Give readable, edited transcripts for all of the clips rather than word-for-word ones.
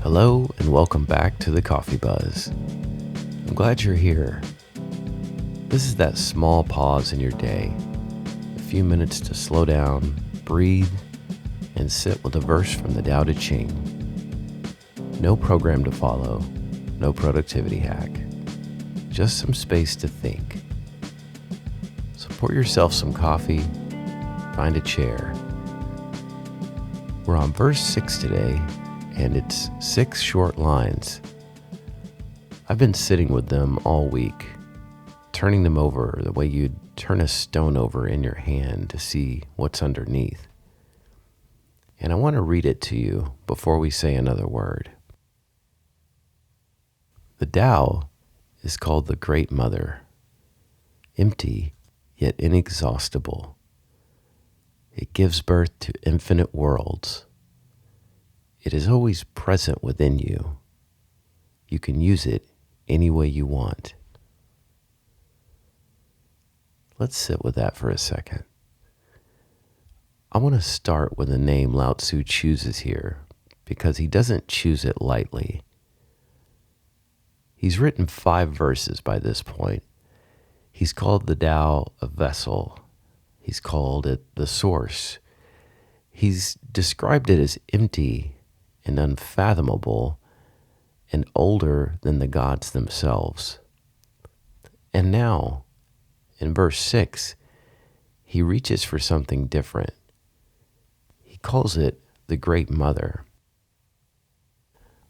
Hello and welcome back to the Coffee Buzz. I'm glad you're here. This is that small pause in your day, a few minutes to slow down, breathe, and sit with a verse from the Tao Te Ching. No program to follow, no productivity hack, just some space to think. So pour yourself some coffee, find a chair. We're on verse 6 today, and it's 6 short lines. I've been sitting with them all week, turning them over the way you'd turn a stone over in your hand to see what's underneath. And I want to read it to you before we say another word. The Tao is called the Great Mother, empty yet inexhaustible. It gives birth to infinite worlds. It is always present within you. You can use it any way you want. Let's sit with that for a second. I want to start with the name Lao Tzu chooses here because he doesn't choose it lightly. He's written 5 verses by this point. He's called the Tao a vessel. He's called it the source. He's described it as empty and unfathomable and older than the gods themselves. And now, in verse 6, he reaches for something different. He calls it the Great Mother.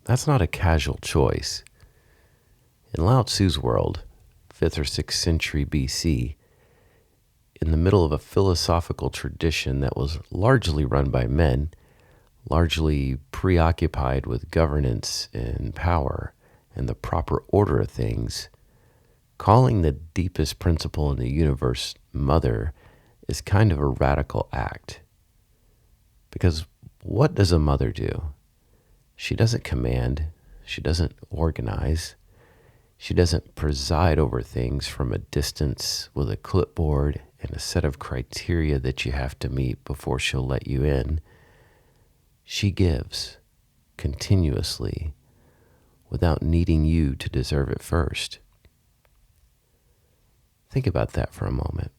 That's not a casual choice. In Lao Tzu's world, 5th or 6th century BC, in the middle of a philosophical tradition that was largely run by men, largely preoccupied with governance and power and the proper order of things, calling the deepest principle in the universe Mother is kind of a radical act. Because what does a mother do? She doesn't command, she doesn't organize, she doesn't preside over things from a distance with a clipboard and a set of criteria that you have to meet before she'll let you in. She gives continuously without needing you to deserve it first. Think about that for a moment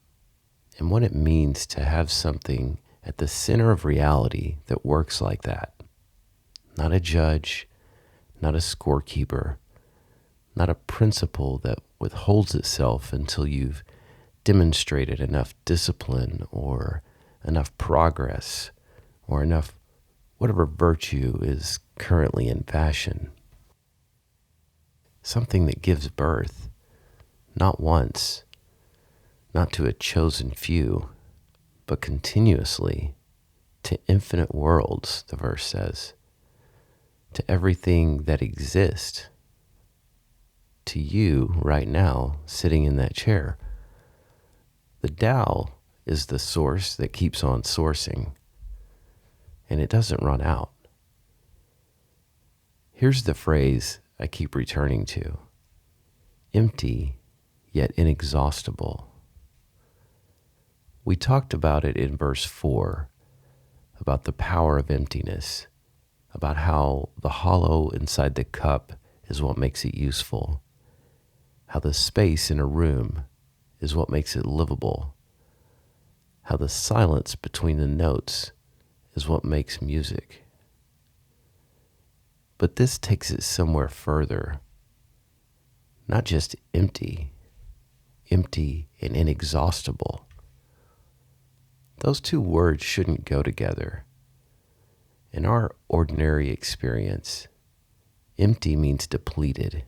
and what it means to have something at the center of reality that works like that. Not a judge, not a scorekeeper, not a principle that withholds itself until you've demonstrated enough discipline or enough progress or enough whatever virtue is currently in fashion. Something that gives birth, not once, not to a chosen few, but continuously to infinite worlds, the verse says, to everything that exists, to you right now sitting in that chair. The Tao is the source that keeps on sourcing, and it doesn't run out. Here's the phrase I keep returning to: empty yet inexhaustible. We talked about it in verse 4, about the power of emptiness, about how the hollow inside the cup is what makes it useful, how the space in a room is what makes it livable, how the silence between the notes is what makes music. But this takes it somewhere further. Not just empty, empty and inexhaustible. Those 2 words shouldn't go together. In our ordinary experience, empty means depleted.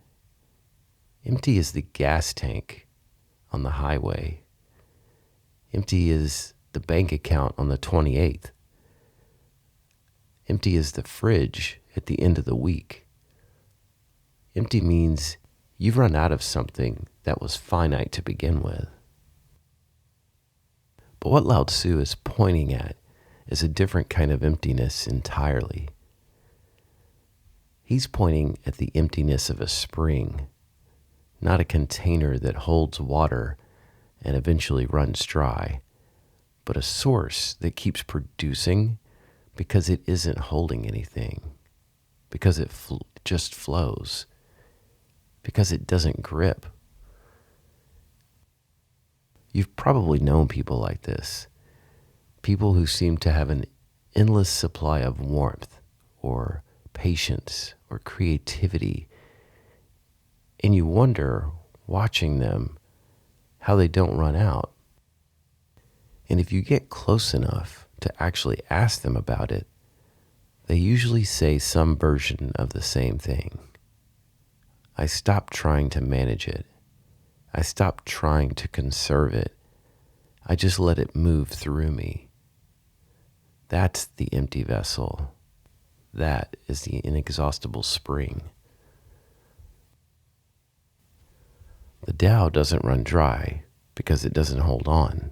Empty is the gas tank on the highway. Empty is the bank account on the 28th. Empty is the fridge at the end of the week. Empty means you've run out of something that was finite to begin with. But what Lao Tzu is pointing at is a different kind of emptiness entirely. He's pointing at the emptiness of a spring, not a container that holds water and eventually runs dry, but a source that keeps producing because it isn't holding anything. because it just flows, because it doesn't grip. You've probably known people like this, people who seem to have an endless supply of warmth or patience or creativity, and you wonder, watching them, how they don't run out. And if you get close enough to actually ask them about it, they usually say some version of the same thing. I stopped trying to manage it. I stopped trying to conserve it. I just let it move through me. That's the empty vessel. That is the inexhaustible spring. The Tao doesn't run dry because it doesn't hold on.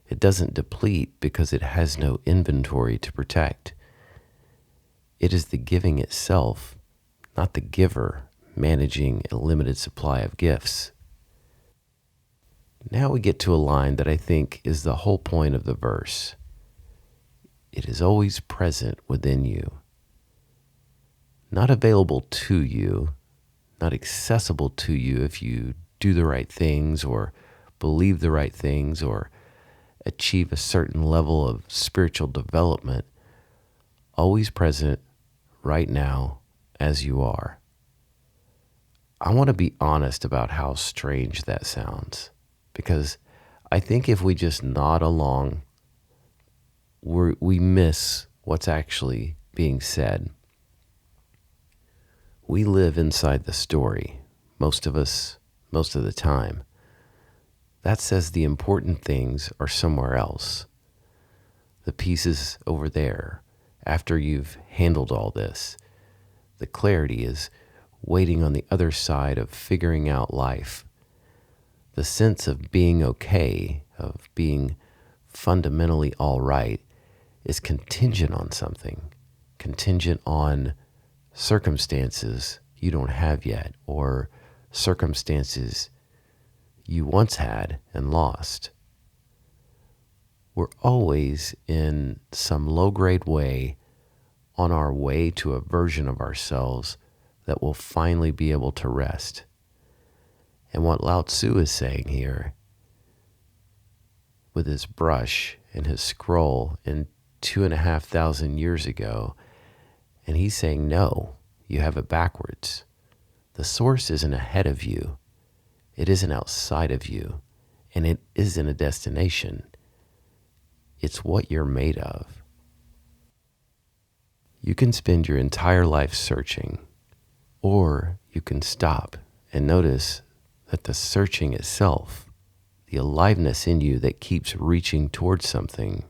It doesn't deplete because it has no inventory to protect. It is the giving itself, not the giver, managing a limited supply of gifts. Now we get to a line that I think is the whole point of the verse. It is always present within you. Not available to you, not accessible to you if you do the right things or believe the right things or achieve a certain level of spiritual development, always present right now as you are. I want to be honest about how strange that sounds, because I think if we just nod along, we miss what's actually being said. We live inside the story, most of us, most of the time. That says the important things are somewhere else. The pieces over there, after you've handled all this. The clarity is waiting on the other side of figuring out life. The sense of being okay, of being fundamentally all right, is contingent on something, contingent on circumstances you don't have yet, or circumstances you once had and lost. We're always in some low-grade way on our way to a version of ourselves that will finally be able to rest. And what Lao Tzu is saying here, with his brush and his scroll in 2,500 years ago, and he's saying, no, you have it backwards. The source isn't ahead of you. It isn't outside of you, and it isn't a destination. It's what you're made of. You can spend your entire life searching, or you can stop and notice that the searching itself, the aliveness in you that keeps reaching towards something,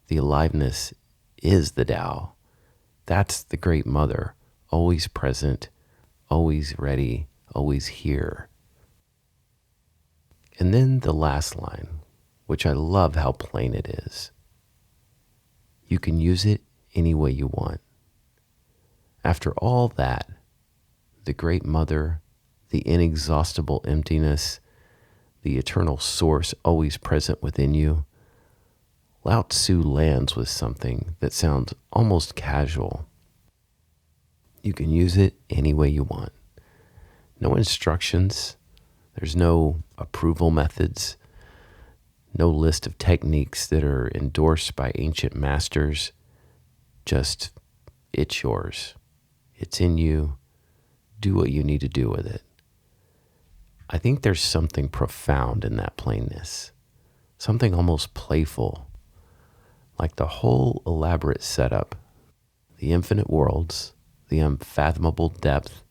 the aliveness is the Tao. That's the Great Mother, always present, always ready, always here. And then the last line, which I love how plain it is. You can use it any way you want. After all that, the Great Mother, the inexhaustible emptiness, the eternal source always present within you, Lao Tzu lands with something that sounds almost casual. You can use it any way you want. No instructions. There's no approval methods. No list of techniques that are endorsed by ancient masters. Just, it's yours. It's in you. Do what you need to do with it. I think there's something profound in that plainness. Something almost playful. Like the whole elaborate setup, the infinite worlds, the unfathomable depth,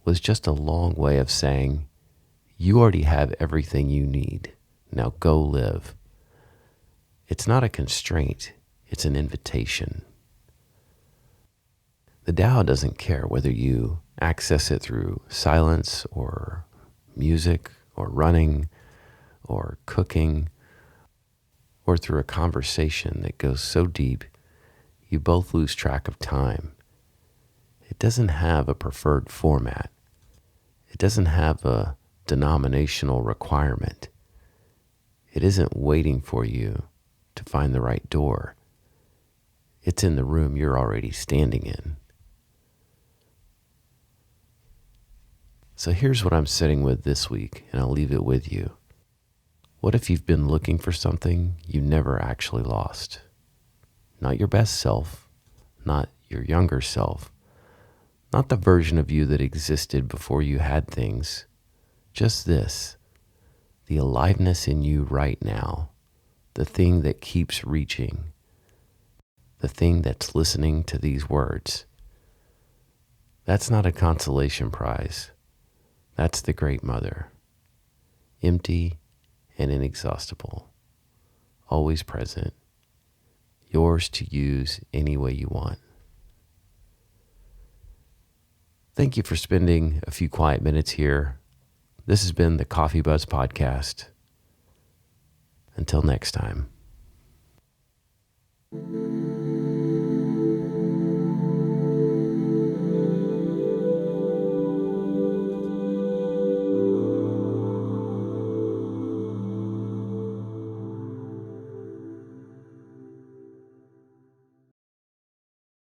was just a long way of saying, you already have everything you need. Now go live. It's not a constraint, it's an invitation. The Tao doesn't care whether you access it through silence or music or running or cooking or through a conversation that goes so deep you both lose track of time. It doesn't have a preferred format. It doesn't have a denominational requirement. It isn't waiting for you to find the right door. It's It's in the room you're already standing in. So here's what I'm sitting with this week, and I'll leave it with you. What if you've been looking for something you never actually lost? Not your best self, not your younger self, not the version of you that existed before you had things. Just this, the aliveness in you right now, the thing that keeps reaching, the thing that's listening to these words. That's not a consolation prize. That's the Great Mother, empty and inexhaustible, always present, yours to use any way you want. Thank you for spending a few quiet minutes here. This has been the Coffee Buzz Podcast. Until next time.